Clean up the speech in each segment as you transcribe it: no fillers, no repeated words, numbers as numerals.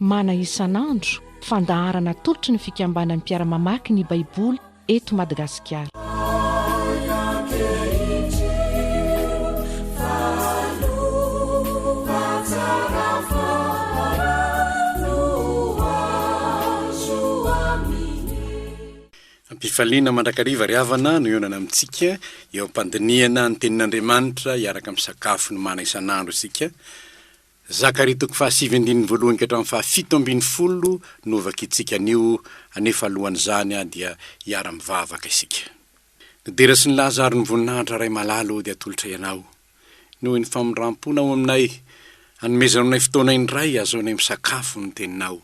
mana isan'andro fandaharana tolotra ny fikambanan'ny mpiara-mamaky ny baiboly eto Madagasikara. Mpifaliana mandrakariva ry havana no ionana amintsika eo ampandiniana ny tenin'Andriamanitra iaraka amin'ny sakafo ny mana isan'andro isika. Zakaria 7:7 no vakitsika anio anefa alohan'izany dia iara-mivavaka isika. Dera sy ny Lazaro ny voninahitra ray malalo dia atolotra ianao noho ny famindrampona ao aminay anomezanao fotoana indray azaonay misakafo ny teninao.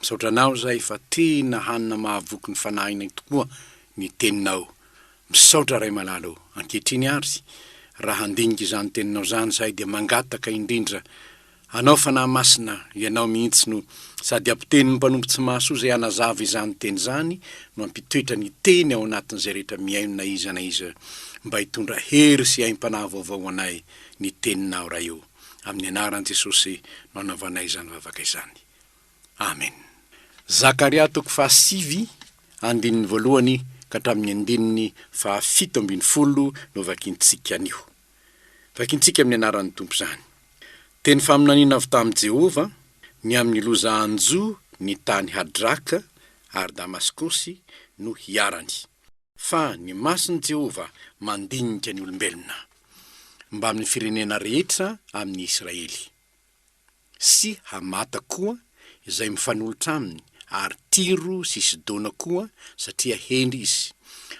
Misaotranao zay fa tena hanina mahavoky ny fanahina tokoa ny teninao. Misaotra ray malalo ankehitriny ary raha handinika izany teninao zany zay dia mangataka indrindra anao fanahy masina ianao mihitsy no sady ampiteny ny mpanompotsy maso zay anazava izany teny zany no ampitoetra ny teny ao anatin'izay rehetra miaino na iza mba hitondra hery sy aim-panahy vaovao anay ny teninao raha io amin'ny anaran'i Jesosy no anaovanay izany vavaka izany. Amen. Zakaria 7:1 ka hatramin'ny 7:7 no vakintsika anio. Vakintsika amin'ny anaran'ny Tompo zany. Teny faminaniana avy tamin'i Jehova ny amin'ny loza anjo ny tany Hadraka ary Damaskosy no hiarany. Fa ny masin'i Jehova mandinika ny olombelona mba amin'ny firenena rehetra amin'ny Israely. Sy Hamata koa izay mifanolotra aminy, ary Tiro sy Sidona koa satria hendry izy.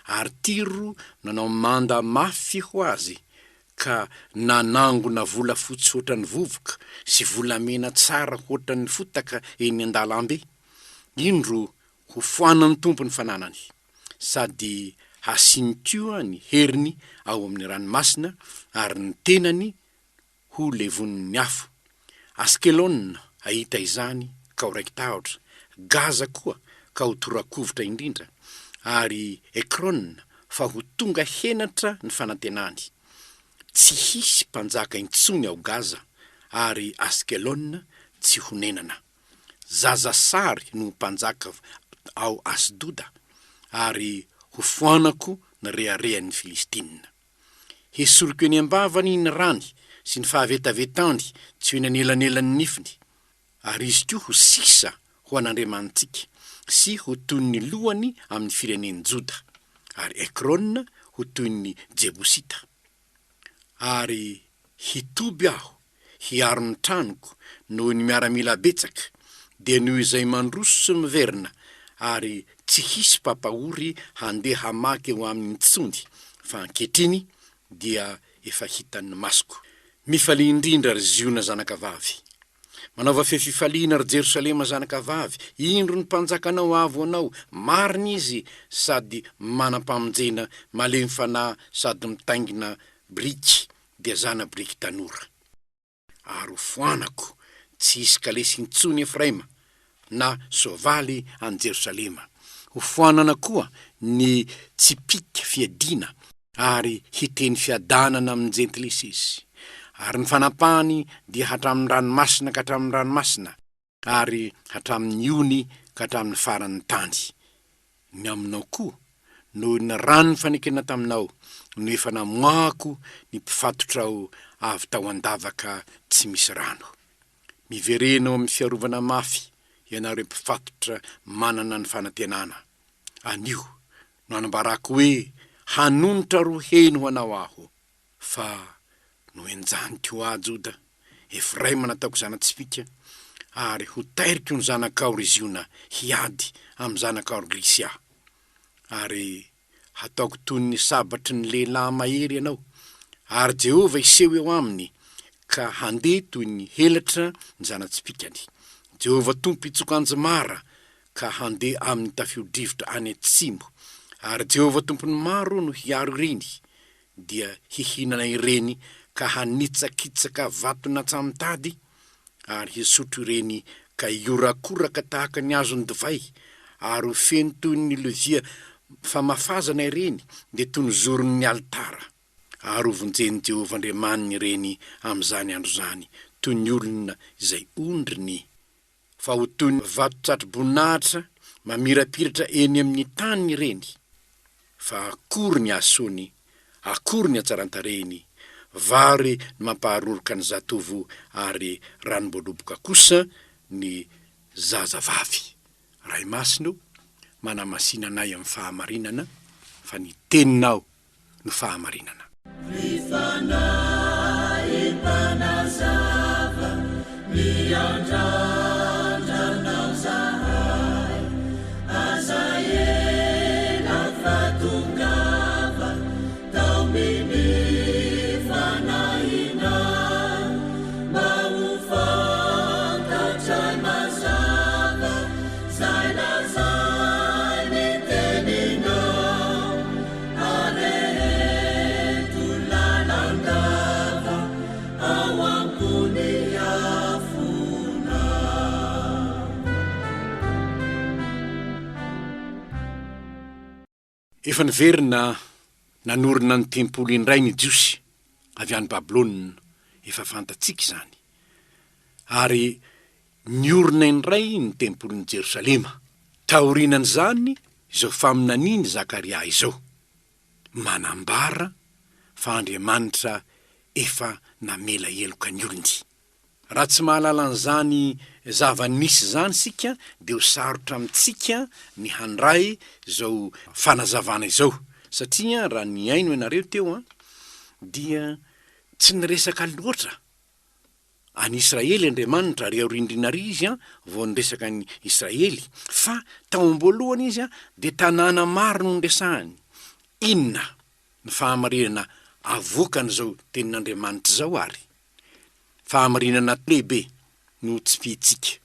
Ary Tiro nanao manda mafy ho azy ka nanangona vola fotsy ohatran'ny vovoka sy volamena tsara ohatran'ny fotaka eny an-dalambe. Indro ho foanan'ny tompo ny fananany sady hasinitioa ny heriny ao amin'ny ranomasina ary ny tenany ho levon'ny afo. Askelona ahita izany ka ho raiki-tahotra, Gaza koa ka ho torakovitra indrindra, ary Ekrona fa ho tonga henatra ny fanantenany. Tsy hisy mpanjaka intsony ao Gaza, ary Askelona tsy ho nenana. Zazasary no mpanjaka ao Asdoda, ary ho foanako ny reharehan'ny Filistina. Hesoriko eny ambavany ny rany sy ny fahavetavetany tsy ho eny anelanelan'ny nifiny, ary izy koa ho sisa ho an'Andriamantsika sy ho toy ny lohany amin'ny firenen'i Joda, ary Ekrona ho toy ny Jebusita. Ary hitoby aho hiaro ny tranoko noho ny miaramila betsaka, dia noho izay mandroso sy miverina, ary tsy hisy papahory handeha hamaky eo amin'ny ntsony, fa ankehitriny dia efa hitan'ny masoko. Mifalia indrindra ry Ziona zanakavavy, manaova fefifaliana ry Jerosalema zanakavavy. Indro ny mpanjakanao avo anao, marina izy sady manampamonjena malemy fanahy sady mitaingina briky dia zana briky tanora. Ary ho foanako tsy hisy kalesy intsony Efraima na soavaly any Jerosalema. Ho foanana koa ny tsipika fiadina, ary hiteny fiadanana amin'ny jentilesy izy. Ary ny fanampahany dia hatramin'ny ranomasina ka hatramin'ny ranomasina, ary hatramin'ny ony ka hatramin'ny faran'ny tany. Ny aminao koa noho ny rano fanekena taminao no efa namoako ny mpifatotrao avy tao an-davaka tsy misy rano. Miverenao amin'ny fiarovana mafy ianareo mpifatotra manana ny fanantenana. Anio no anambarako hoe hanonitra roheny ho anao aho. Fa no enjaniko ho Joda, Efraima nataoko zana-tsipika, ary ho tairiko ny zanakao ry Ziona hiady amin'ny zanakao ry Lisia. Ary hataoko toy ny sabatry ny lehilahy mahery ianao, ary Jehova iseho eo aminy ka handeha toy ny helatra ny zana-tsipikany. Jehova tompo itsokanjomara ka handeha amin'ny tafiodrivotra any atsimo, ary Jehova tompony maro no hiaro ireny, dia hihinana ireny ka hanitsakitsaka vatona tsamitady, ary hisotro ireny ka iorakoraka tahaka ny azony divay, ary ho feno toy ny levia famafazana ireny dia toy ny zoron'ny altara. Ary ho vonjen'i Jehova Andriamanina ireny amin'izany andro zany toy ny olona izay ondriny fa ho toy ny vatotratro-boninahitra mamirapiratra eny amin'ny tany ireny. Fa akory ny asony, akory ny atsarantareny, vary ny mampaharoroka ny zatovo ary ranom-boaloboka kosa ny zazavavy. Ray masino, manamasinanay amin'ny fahamarinana, fa ny teninao no fahamarinana. Efa niverina nanorina ny tempolo indray ny Jiosy avy any Babilôna, efa fantatsika izany. Ary niorina indray ny tempolon'i Jerosalema. Taorinan'izany izao faminaniany Zakaria izao, manambara fa Andriamanitra efa namela heloka ny olony. Raha tsy mahalala an'izany zava-nisy zany sika, de ho sarotra amintsika ny handray izao fanazavana izao. Satria raha ny aino ianareo teo dia tsy niresaka loatra any Israely Andriamanitra ry aorindrinary izy vao niresaka ny Israely, fa tao am-boalohany izy de tanàna maro no ndresahany. Inona ny fahamarinana avoakan'izao tenin'Andriamanitra zao ary? Fahamarinana lehibe no tsipitsika.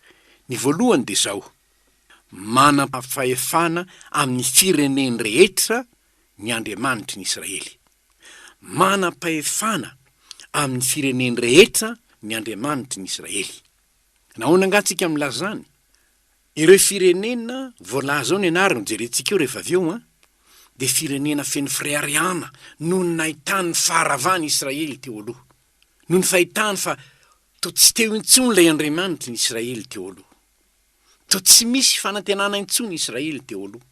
Ny voalohany de zao: manam-pahefana amin'ny fireneny rehetra ny Andriamanitra ny Israely. Manam-pahefana amin'ny fireneny rehetra ny Andriamanitra ny Israely. Nahoana angatsika milazany? Ireo firenena voalaza ao ny anarany jerentsika eo rehefa avy eo de firenena feno freariana no nahitany faharavany Israely teo aloha. No ny fahitany fa to tsy teo intsony lay Andriamanitra ny Israely teo aloha. To tsy misy fanantenana intsony Israely teo aloha.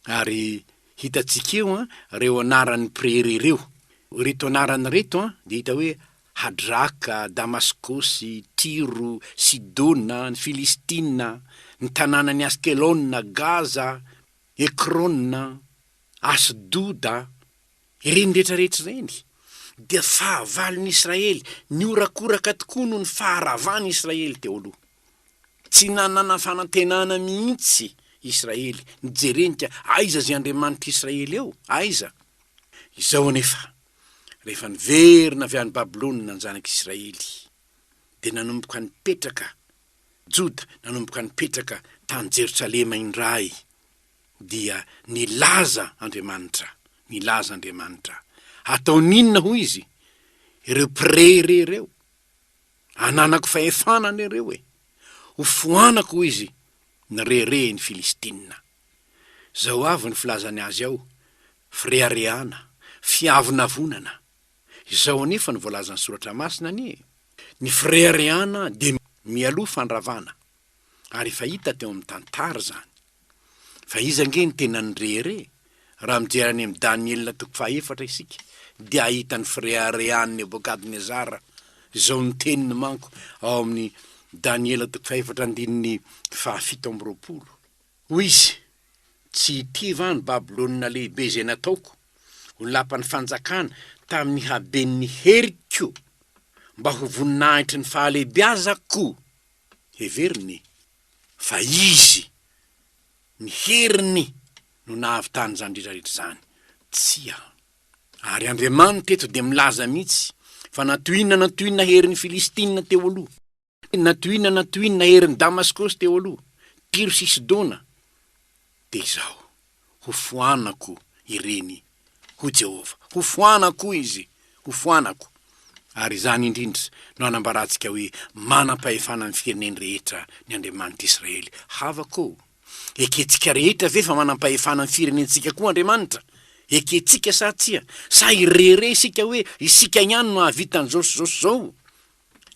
Ary hitatsika eo reo anaran'ny prere reo. Reto anarany reto de hita hoe Hadraka, Damaskosy, Tiro, Sidona, ny Filistina, ny tanànany Askelona, Gaza, Ekrona, Asdoda, ireny rehetrarehetra ireny. Dia fahavalon'ny Israely niorakoraka tokoa no ny faharavany Israely teo aloha. Tsy nanana fanantenana mihitsy Israely, nijerenika aiza zay Andriamanitra Israely eo, aiza. Izao anefa, rehefa niverina avy any Babilôna ny zanak'Israely, de nanomboka nipetraka Joda, nanomboka nipetraka tany Jerosalema indray, dia nilaza Andriamanitra, nilaza Andriamanitra. Atao ninona ho izy? Ireo prere ireo, ananako fahefanana ireo ho foanako izy ny rere ny Filistina. Zao avy ny filazany azy ao, freariana, fiavonavonana. Izao anefa ny voalazany soratra masina ny freariana de mialoha fandravana. Ary fa hita teo amin'ny tantara zany. Fa iza nge ny tenany rere? Raha mijerany amin'ny Daniel 4 isika, dia ahita ny freariana Nebukadnezara. Izao ny teniny manko ao amin'ny Daniel 4:7. Hoy izy: tsy tiva ny Babilôna lehibe zay nataoko ho lapan'ny fanjakana tamin'ny haben'ny heriko mba ho voninahitry ny fahalehibiazako. Heveriny fa izy ny heriny no nahavitany zany rehetrarehetra zany. Tsia. Ary Andriamanitra eto de milaza mihitsy fa natoinina herin'ny Filistina teo aloha, natoinina herin'ny Damaskosy teo aloha, Tiro sy Sidona. De izao, ho foanako ireny ho Jehova, ho foanako izy, ho foanako. Ary zany indrindra no anambaratsika hoe manam-pahefana amin'ny fireneny rehetra ny Andriamanitra Israely. Havako, eketsika rehetra ve fa manam-pahefana amin'ny firenentsika koa Andriamanitra? Eketsika sa tsia? Sa irere isika hoe isika ihany no hahavita an'izao sy zao.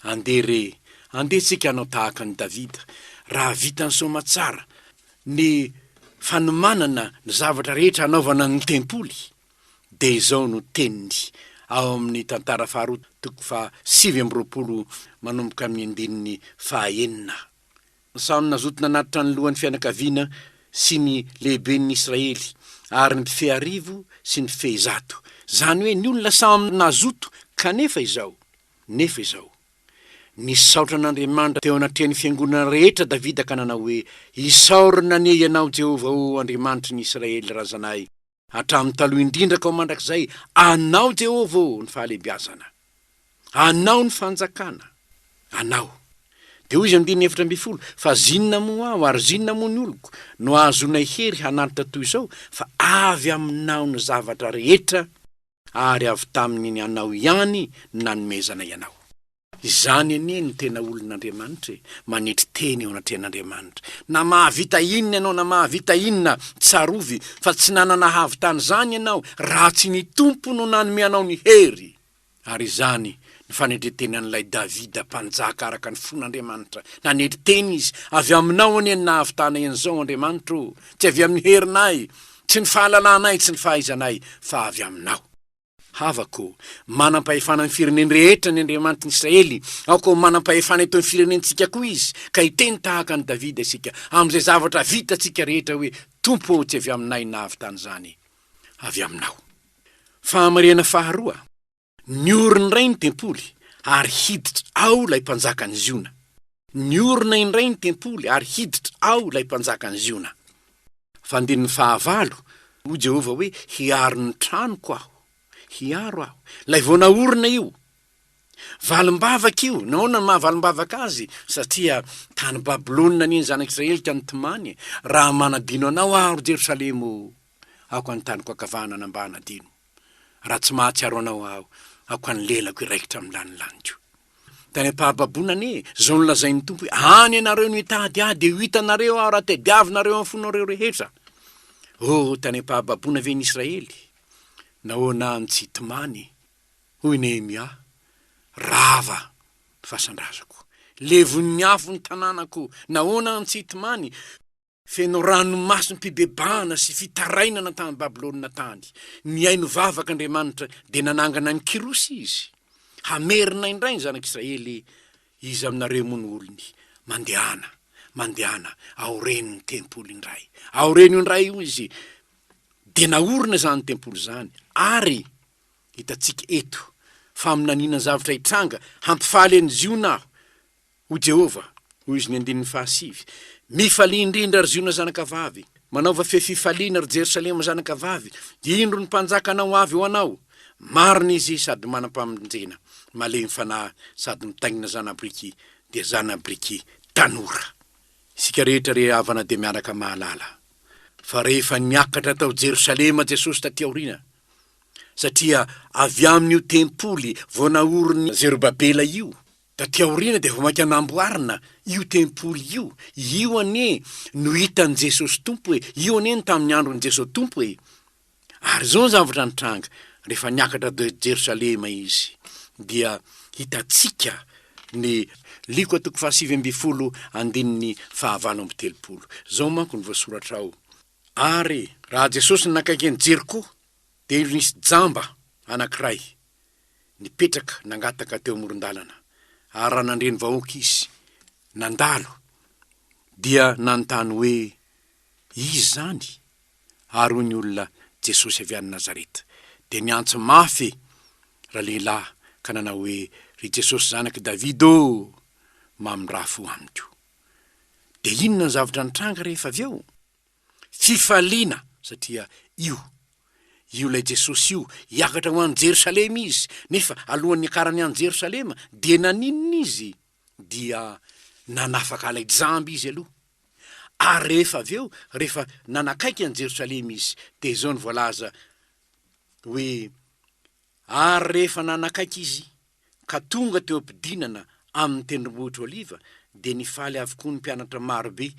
Andere, andetsika anao tahaka ny Davida. raha vitany somatsara ny fanomanana ny zavatra rehetra hanaovana ny tempoly de izao no teniny ao amin'ny tantara faharoa toko fa 7 manomboka amin'ny andininy fahaenina. Samy nazotona natitra ny lohan'ny fianakaviana sy ny lehiben'ny Israely ary ny feharivo sy ny fehizato. Zany hoe ny olona samy nazoto kanefa izao nisaotra n'Andriamanitra teo anatrehan'ny fiangonana rehetra Davida ka nanao hoe isaorina anie ianao Jehova o Andriamanitry ny Israely razanay. Hatramin'ny taloha indrindra ka mandrakizay anao Jehova o ny fahalebiazana, anao ny fanjakana, anao. De hoy izy amin'ny 14 fa zinona mo aho ary zinona mo ny oloko no azonay hery hanaritra toy izao fa avy aminao ny zavatra rehetra ary avy tamin'ny anao ihany nanomezana ianao. Izany anie ny tena olon'Andriamanitra manetry teny eo anatrehan'Andriamanitra. Na mahavita inona ianao na mahavita inona tsarovy fa tsy nanana havitany zany ianao raha tsy ny tompo no nanome anao ny hery. Ary izany ny fanetreteny an'ilay Davida mpanjaka araka ny fon'Andriamanitra. Nanetry teny izy avy aminao anie ny nahavitanay an'izao Andriamanitra, tsy avy amin'ny herinay, tsy ny fahalalànay, tsy ny fahaizanay, fa avy aminao. Havako manam-pahefana ny fireneny rehetra ny Andriamanitra ny Israely, aoko manam-pahefana eto ny firenentsika koa izy, ka hiteny tahaka ny Davida isika amin'izay zavatra vitatsika rehetra hoe tompo tsy avy aminay nahavitany zany, avy aminao. Fahamarena faharoa, niorina iray ny tempoly ary hiditra ao lay mpanjaka ny Ziona. Niorina indray ny tempoly ary hiditra ao lay mpanjaka ny Ziona. Fandininy fahavalo, ho Jehova hoe hiaro ny tranoko aho, hiaro aho. Lay vao naorina io, valimbavaka io, nahoana ny mahavalimbavaka azy? Satria tany Babilôna ny zanak'Israely ka nitomany, raha manadino anao aho Jerosalemo, ako antaniko akavanana mba hanadino. Raha tsy mahatsiaro anao aho, ako anylelako iraikitra amin'ny lanilaniko. Tany ampahababona anie, zao nolazain'ny tompo any ianareo no hitady ahy de ho hitanareo aho raha tediavinareo amin'ny fonareo rehetra. Oh, tany ampahababona ve ny Israely? Nahoana ny tsy hitomany? Hoy Nehemia, rava fasandrazako, levon'ny afo ny tanànako. Nahoana ny tsy hitomany? Feno ranomasy mpibebahana sy fitarainana tany Babilôna tany. Niaino vavaka Andriamanitra de nanangana ny kirosy izy. Hamerina indray ny zanak'Israely izy aminareo moa ny olony. Mandehana, aoreno ny tempoly indray. Aoreno indray io izy. De naorina zany tempoly zany. Ary hitatsika eto fa aminanina zavatra hitranga hampifaly ny Ziona aho, ho Jehova, ho izy ny 15. Mifaly indrindra ry Ziona zanakavavy, manaova fefifaliana ry Jerosalema zanakavavy, indro ny mpanjakanao avy ho anao. Marina izy sady manampamonjena, malemy fanahy sady mitaingina zanabriky de zanabriky tanora. Sika rehetra re havana de miaraka mahalala fa rehefa niakatra tao Jerosalema Jesosy taty aorina, satria avy amin'io tempoly vao naoriny Zerubabela io taty aorina de vao maika namboarina io tempoly io anie no hitan'ny Jesosy tompo hoe io anie ny tamin'ny andron'ny Jesosy tompo hoe. Ary zao zavatra nitranga rehefa niakatra Jerosalema izy dia hitatsika ny liko toko fa 7 andininy fahavalo amby 30. Zao manko ny voasoratra ao. Ary raha Jesosy nakaiky ny Jeriko de nisy jamba anankiray nipetraka nangataka teo amoron-dalana. Ary raha nandreny vahoaka izy nandalo dia nanontany hoe izy zany. Ary hoy ny olona Jesosy avy any Nazareta. De niantso mafy rahalehilahy ka nanao hoe ry Jesosy zanaky Davido, mamindraha fo amiko. De inona ny zavatra nitranga rehefa avy eo? Fifaliana, satria io lay Jesosy io hiakatra ho any Jerosalema izy, nefa alohan'ny akarany any Jerosalema de naninona izy? Dia nanafaka lay jamby izy aloha. Ary rehefa avy eo, rehefa nanakaiky any Jerosalema izy, de zao ny voalaza hoe ary rehefa nanakaiky izy ka tonga teo ampidinana amin'ny tendrombohitra Oliva, de nifaly avokoa ny mpianatra marobe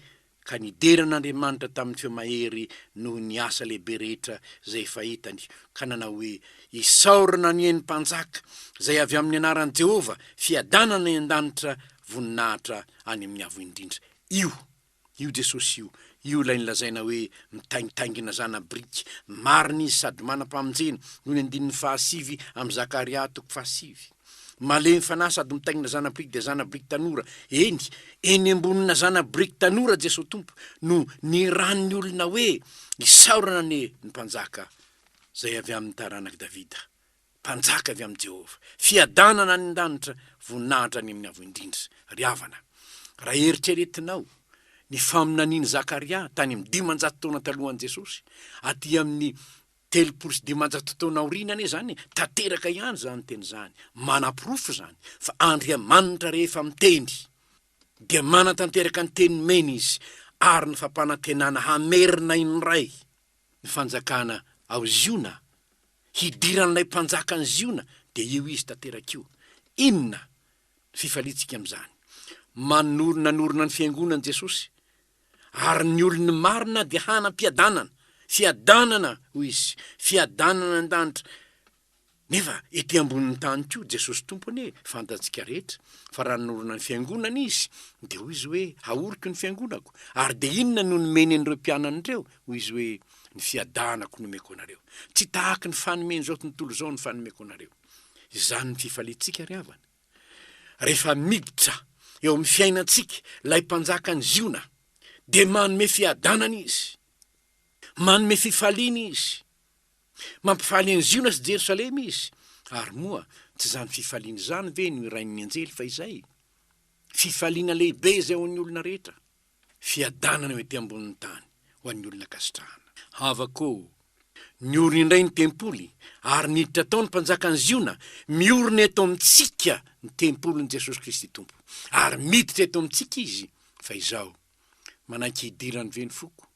ka nideran'Andriamanitra tamin'ny feomahery noho ny asa lehibe rehetra zay fahitany, ka nanao hoe isaorina ny mpanjaka zay avy amin'ny anaran'i Jehova fiadanana an-danitra voninahitra any amin'ny avo indrindra. io Jesosy io lay nilazaina hoe mitaingitaingina zana briky marina izy sady manam-pamonjena noho ny andininy 7 amin'ny Zakaria 7. Malemy fanahy sady mitaingina zana briky de zana briky tanora. Eny ambonina zana briky tanora Jesosy Tompo no ny ranony olona hoe isaorana ny mpanjaka zay avy amin'ny taranaky Davida, mpanjaka avy amin'ny Jehova, fiadanana ny an-danitra voninahitra any amin'ny avo indrindra. Ry havana, raha eritreretinao ny faminaniany Zakaria tany amin'ny 500 taona talohan'i Jesosy aty amin'ny 300 taona aorinany zany, tanteraka ihany zany teny zany, manapirofo zany fa Andriamanitra rehefa miteny dia manatanteraka ny teny mena izy ary ny fampanantenana hamerina indray ny fanjakana ao Ziona, hidiran'ilay mpanjaka ny Ziona dia io izy tanteraka io. Inona fifalitsika amin'izany? Nanorona ny fiangonany Jesosy ary ny olony marina dia hanam-piadanana, fiadanana hoy izy, fiadanana an-danitra. Nefa ety ambonin'ny tany koa Jesosy Tompony fantatsika rehetra fa raha nanorona ny fiangonana izy dia hoy izy hoe haoriko ny fiangonako, ary dia inona no nomeny an'ireo mpianan'ireo? Hoy izy hoe ny fiadanako nomeko anareo, tsy tahaka ny fanomeny zao tontolo zao ny fanomeko anareo. Izany ny fifalitsika ry havana. Rehefa miditra eo amin'ny fiainantsika lay mpanjaka ny Ziona dia manome fiadanana izy, manome fifaliana izy, mampifaly ny Ziona sy Jerosalema izy. Ary moa tsy zany fifaliana zany ve no irain'ny anjely fa izay fifaliana lehibe zay ho an'ny olona rehetra, fiadanana ety ambonin'ny tany ho an'ny olona kasitrahana. Havako ny orona indray ny tempoly ary niditra tao ny mpanjakany Ziona, miorona eto amintsika ny tempolon'i Jesosy Kristy Tompo, ary miditra eto amintsika izy. Fa izao manaiky hidirany ve ny foko,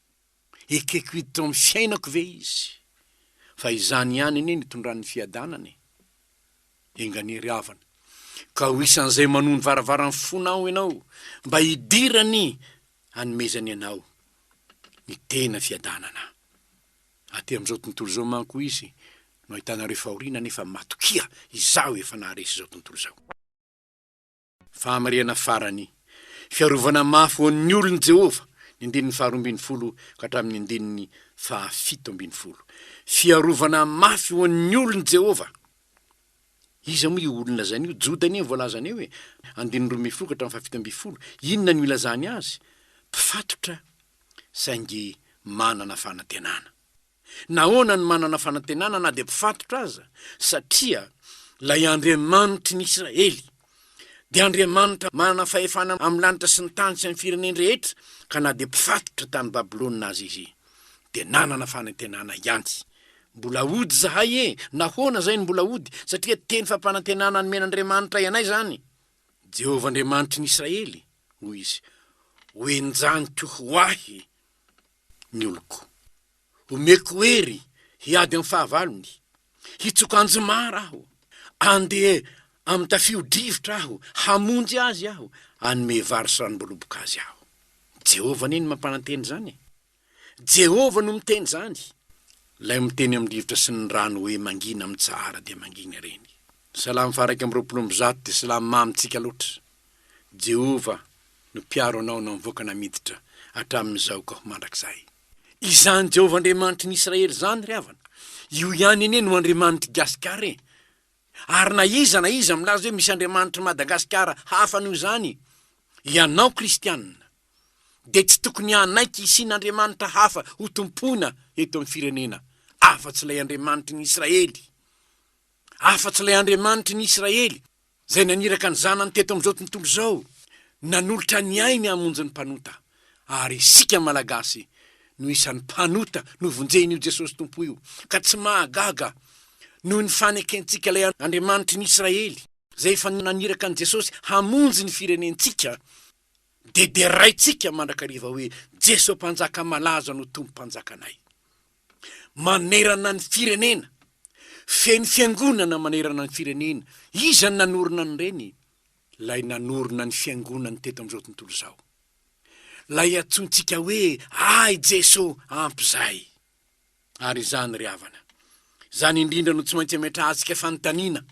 ekeko hiditra amin'ny fiainako ve izy? Fa izany ihany eny nitondrany fiadanany. Enganery havana, ka ho isan'izay manony varavarany fonao ianao mba hidirany hanomezany ianao ny tena fiadanana. Aty amin'izao tontolo zao manko izy no ahitanareo fahoriana nefa matokia izao efa naharesy izao tontolo zao. Fahamariana farany, fiarovana mafy ho an'ny olon'i Jehova, ny andininy 12 ka hatramin'ny andininy 17. Fiarovana mafy ho an'ny olon'i Jehova. Iza moa io olona zany io? Jodany voalazany eo 12 ka hatramin'ny 17. Inona no ilazany azy? Mpifatotra saingy manana fanantenana. Nahoana ny manana fanantenana na dia mpifatotra aza? Satria lay Andriamanitra ny Israely dia Andriamanitra manana fahefana amin'ny lanitra sy ny tany sy ny fireneny rehetra, ka na dia mpifatotra tany Babilôna azy izy dia nanana fanantenana ihany. Mbola ody zahay nahoana zay ny mbola ody? Satria teny fampanantenana ny men'Andriamanitra ianay zany. Jehova Andriamanitra ny Israely hoy izy, hoenjaniko ho ahy ny oloko, omeko hery hiady amin'ny fahavalony, hitsokanjo mara aho, andeha amin'ny tafio-drivotra aho, hamonjy azy aho, hanome vary sy ranom-boloboka azy aho. Jehova neny mampananteny zany, Jehova no miteny zany. Lay miteny amin'ny rivotra sy ny rano hoe mangina amin'ny tsara dia mangina reny. Salamy faraiky amin'ny 20 dia salamy mamitsika loatra. Jehova no piaro anao no mivoaka namiditra hatramin'izao ka ho mandrakizay. Izany Jehova Andriamanitra ny Israely zany ry havana. Io ihany ene no Andriamanitra Gasikara. Ary na iza milaza hoe misy Andriamanitra Madagasikara hafa noho izany, ianao kristianina dia tsy tokony hanaiky isin'Andriamanitra hafa ho tompona eto amin'ny firenena. Afa-tsy lay Andriamanitra ny Israely. Afa-tsy lay Andriamanitra ny Israely zay naniraka ny zanany teto amin'izao tontolo zao, nanolotra ny ainy hamonjy ny mpanota. Ary isika malagasy no isan'ny mpanota no vonjeny io Jesosy Tompo io, ka tsy mahagaga noho ny fanekentsika lay Andriamanitra ny Israely zay efa naniraka ny Jesosy hamonjy ny firenentsika, de raitsika mandrakariva hoe Jesosy mpanjaka malaza no tompo mpanjakanay. Manerana ny firenena, feny fiangonana manerana ny firenena. Iza nanorona ny reny? Lay nanorona ny fiangonany teto amin'izao tontolo zao. Lay atsontsika hoe ay Jesosy ampizay. Ary zany ry havana, zany indrindra no tsy maintsy ametrahantsika fanontaniana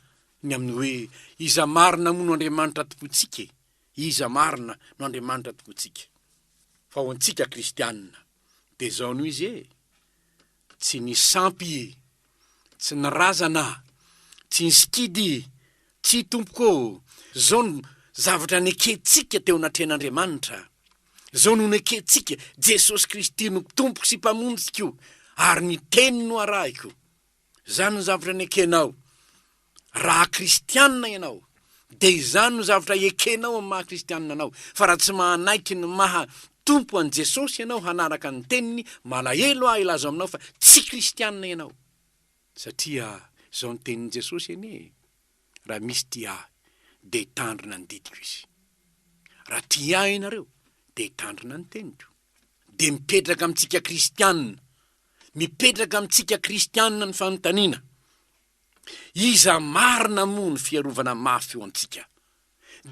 ny amin'ny hoe iza marina moa no Andriamanitra tompontsika, iza marina no Andriamanitra tompontsika. fa ho antsika kristianina de zao noho izy tsy ny sampy tsy ny razana tsy ny sikidy tsy tompoko zao no zavatra nekentsika teo anatrehan'Andriamanitra zao no nekentsika Jesosy Kristy no tompoko sy mpamonjiko ary ny teny no arahiko zany no zavatra nekenao raha kristianina ianao de izany no zavatra ekenao amin'ny maha kristianina anao fa raha tsy manaiky ny maha tompo an Jesosy ianao hanaraka ny teniny malahelo ilaza aminao fa tsy kristianina ianao satria zao ny tenin'i Jesosy anie raha misy tia de tandrina ny didiko izy raha tia ianareo de tandrina ny teniko de mipetraka amintsika kristianina mipetraka amintsika kristianina ny fanontaniana iza marina moa ny fiarovana mafy eo antsika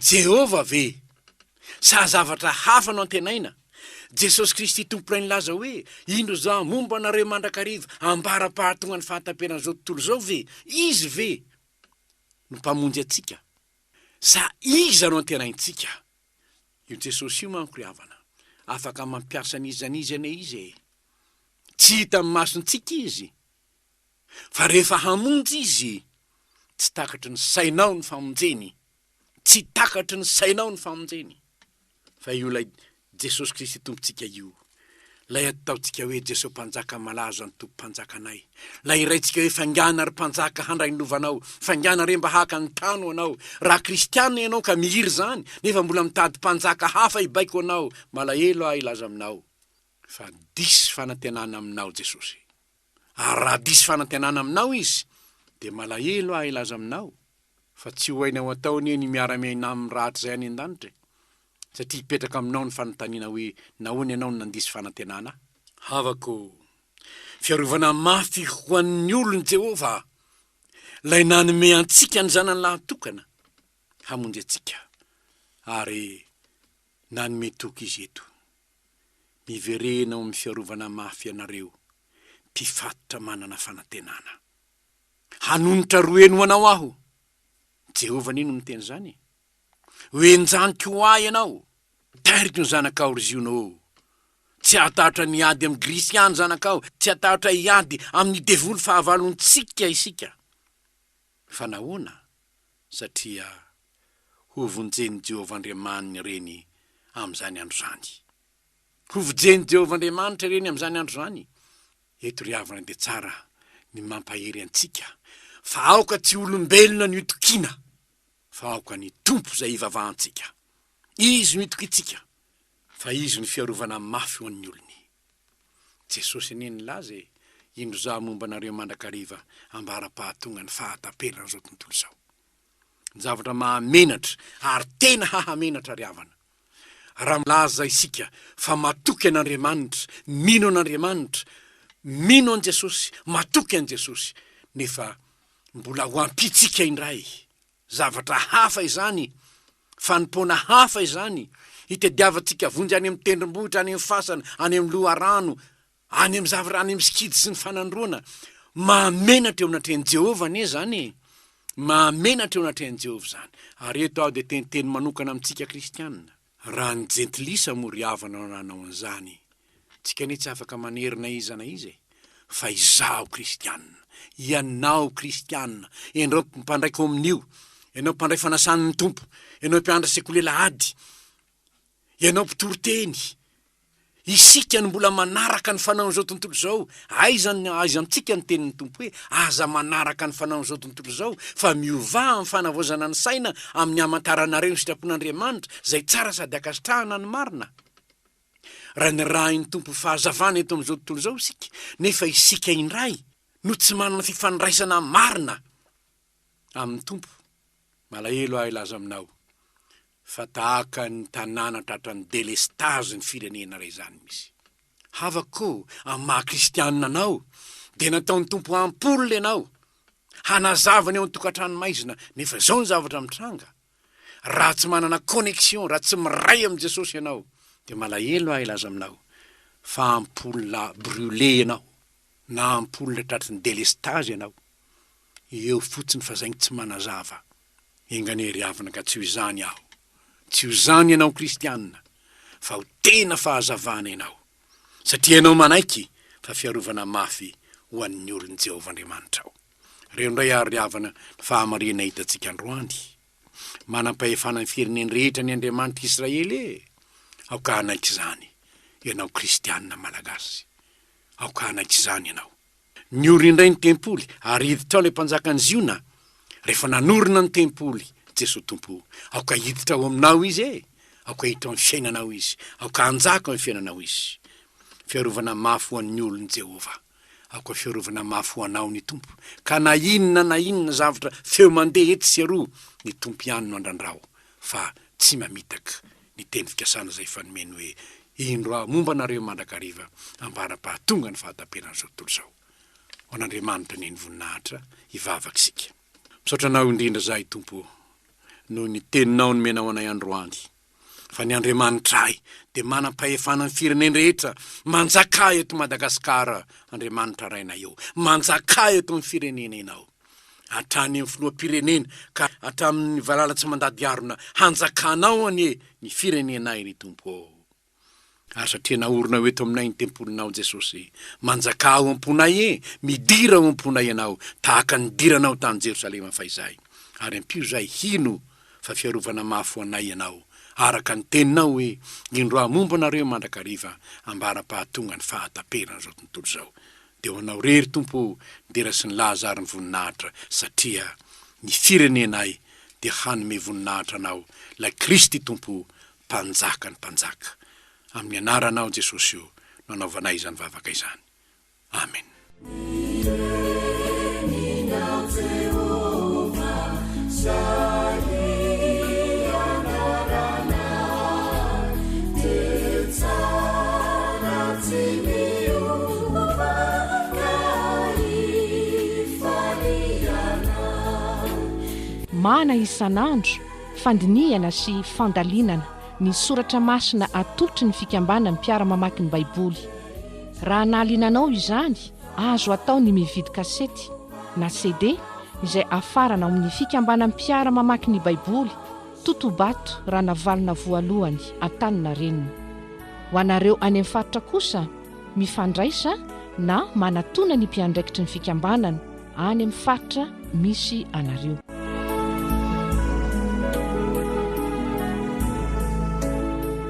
Jehova ve sa zavatra hafa no antenaina Jesosy Kristy tompo ny laza hoe indro za momba anareo mandrakariva ambara-pahatonga ny fahatamperana zao tontolo zao ve izy ve no mpamonjy atsika sa iza no antenaintsika io Jesosy io manko ry havana afaka mampiasa an'izy ane izy tsy hita amin'ny masontsika izy fa rehefa hamonjy izy tsy takatry ny sainao ny famonjeny tsy takatry ny sainao ny famonjeny fa io lay Jesosy Kristy tompontsika io lay ataontsika hoe Jesosy mpanjaka malaza ny tompo mpanjakanay lay iraintsika hoe fangana ary mpanjaka handray ny lovanao fangana re mba haka ny tano anao raha kristianina ianao ka mihiry zany nefa mbola mitady mpanjaka hafa ibaiko anao malahelo ilaza aminao fa disy fanantenana aminao Jesosy ary raha disy fanantenana aminao izy de malahelo ilaza aminao fa tsy hoainao ataony ny miara-miaina amin'ny rahatra zay any an-danitra satria hipetraka aminao ny fanontaniana hoe nahoana ianao no nandisy fanantenana havako fiarovana mafy ho an'ny olony Jehova lay nanome antsika ny zanany lahatokana hamonjy atsika ary nanome toky izy eto miverenao amin'ny fiarovana mafy ianareo mpifatotra manana fanantenana hanonitra roeno anao aho Jehova nino miteny zany hoe njaniko ahy ianao tariko ny zanakao ry zionao tsy atahatra ny ady amin'ny Grisiany zanakao tsy atahatra iady amin'ny devolo fahavalontsika isika fa nahoana satria hovonjeny Jehova Andriamanitra reny amin'izany andro zany hovonjeny Jehova Andriamanitra reny amin'izany andro zany eto ry havana de tsara ny mampahery antsika fa aoka tsy olombelona ny itokiana fa aoka ny tompo zay ivavahantsika izy no itokitsika fa izy ny fiarovana mafy ho an'ny olony Jesosy anie nilaza indro za momba anareo mandrakariva ambara-pahatonga ny fahatamperana zao tontolo zao ny zavatra mahamenatra ary tena hahamenatra ry havana raha milaza isika fa matoky an'Andriamanitra mino an'Andriamanitra mino an Jesosy matoky an Jesosy nefa mbola ho ampitsika indray zavatra hafa izany fanimpona hafa izany hitadiavantsika vonjy any amin'ny tendrombohitra any amin'ny fasana any amin'ny loharano any amin'ny zavatra any amin'ny sikidy sy ny fanandroana mahamenatra eo anatrehan'i Jehova anie zany mahamenatra eo anatrehan'i Jehova zany ary eto aho de teniteny manokana amintsika kristianina raha ny jentilisa moa ry havana nanao an'izany tsika anie tsy afaka manerina izana izy fa izaho kristianina ianao kristianina ianao mpandray kominio ianao mpandray fanasan'ny tompo ianao mpiandra sekolela ady ianao mpitoroteny isika no mbola manaraka ny fanao zao tontolo zao aiza amintsika ny tenin'ny tompo hoe aza manaraka ny fanao zao tontolo zao fa miova amin'ny fanavoazana ny saina amin'ny amantaranareo ny sitrapon'Andriamanitra zay tsara sady akasitrahana ny marina raha ny rahin'ny tompo fahazavana eto amin'izao tontolo zao isika nefa isika indray no tsy manana fifandraisana marina amin'ny tompo malahelo aho ilaza aminao fa tahaka ny tanàna tratra ny delestage ny firenena ray zany misy havako amin'ny maha kristianina anao de nataon'ny tompo ampolona ianao hanazavany eo ny-tokantrano maizina nefa zao ny zavatra mitranga raha tsy manana connexion raha tsy miray amin'i Jesosy ianao de malahelo aho ilaza aminao fa ampolona brûlé ianao na ampolona tratry ny delestage ianao eo fotsiny fa zaigny tsy manazava enganery havana ka tsy ho izany aho tsy ho izany ianao kristianina fa ho tena fahazavana ianao satria ianao manaiky fa fiarovana mafy ho an'ny olon' Jehovah Andriamanitra ao. Reo ndray ariavana fahamarina hitantsika androany manam-pahefana ny fireneny rehetra ny Andriamanitra Israely aoka anaiky izany ianao kristianina malagasy, aoka anaiky izany ianao. Ny orina indray ny tempoly ary hiditra ao ilay mpanjakany Ziona rehefa nanorina ny tempoly Jesosy Tompo, aoka hiditra ao aminao izy aoka hiditra amin'ny fiainanao izy, aoka anjaka amin'ny fiainanao izy. Fiarovana mafy ho an'ny olon' Jehovah, aoka fiarovana mafy ho anao ny Tompo. Ka na inona zavatra feo mandeha eto sy aroa ny Tompo ihany no andrandrao fa tsy mamitaka ny teny fikasana izay fanomeny hoe indro momba anareo mandrakariva ambara-pahatonga ny fahatapenana zao tontolo izao. Ho an'Andriamanitra ny voninahitra hivavaka isika. Misaotra anao indrindra zahay Tompo noho ny teninao nomenao anay androany fa ny Andriamanitra ay dia manam-pahefana ny fireneny rehetra manjaka eto Madagasikara. Andriamanitra raina eo manjaka eto amin'ny firenena ianao hatrany amin'ny filoham-pirenena ka hatramin'ny valala tsy mandady arona hanjakanao anie ny firenenay ny Tompo. Ary satria naorina eto aminay ny tempolinao Jesosy, manjaka ao am-ponay midira ao am-ponay ianao tahaka ny diranao tany Jerosalema faizay. Ary ampio zay hino fa fiarovana mafy ho anay ianao araka ny teninao hoe indro momba anareo mandrakariva ambara-pahatonga ny fahatapenana zao tontolo zao. Dia ho anao rery Tompo dera sy ny lahazary ny voninahitra satria ny firenenay dia hanome voninahitra anao la Kristy Tompo mpanjaka ny mpanjaka. Amin'ny anaranao Jesosy io no anaovanay izany vavaka izany. Amen. Mana isan'andro fandiniana sy fandalinana ny soratra masina atolotry ny fikambana mpiara-mamaky ny Baiboly. Raha nahalinanao izany, azo atao ny mividy kasety na CD izay afarana amin'ny fikambana mpiara-mamaky ny Baiboly Totobato Ranavalona voalohany Antaninarenina. Ho anareo any amin'ny faritra kosa mifandraisa na manatona ny mpiandraikitry ny fikambanana any amin'ny faritra misy anareo.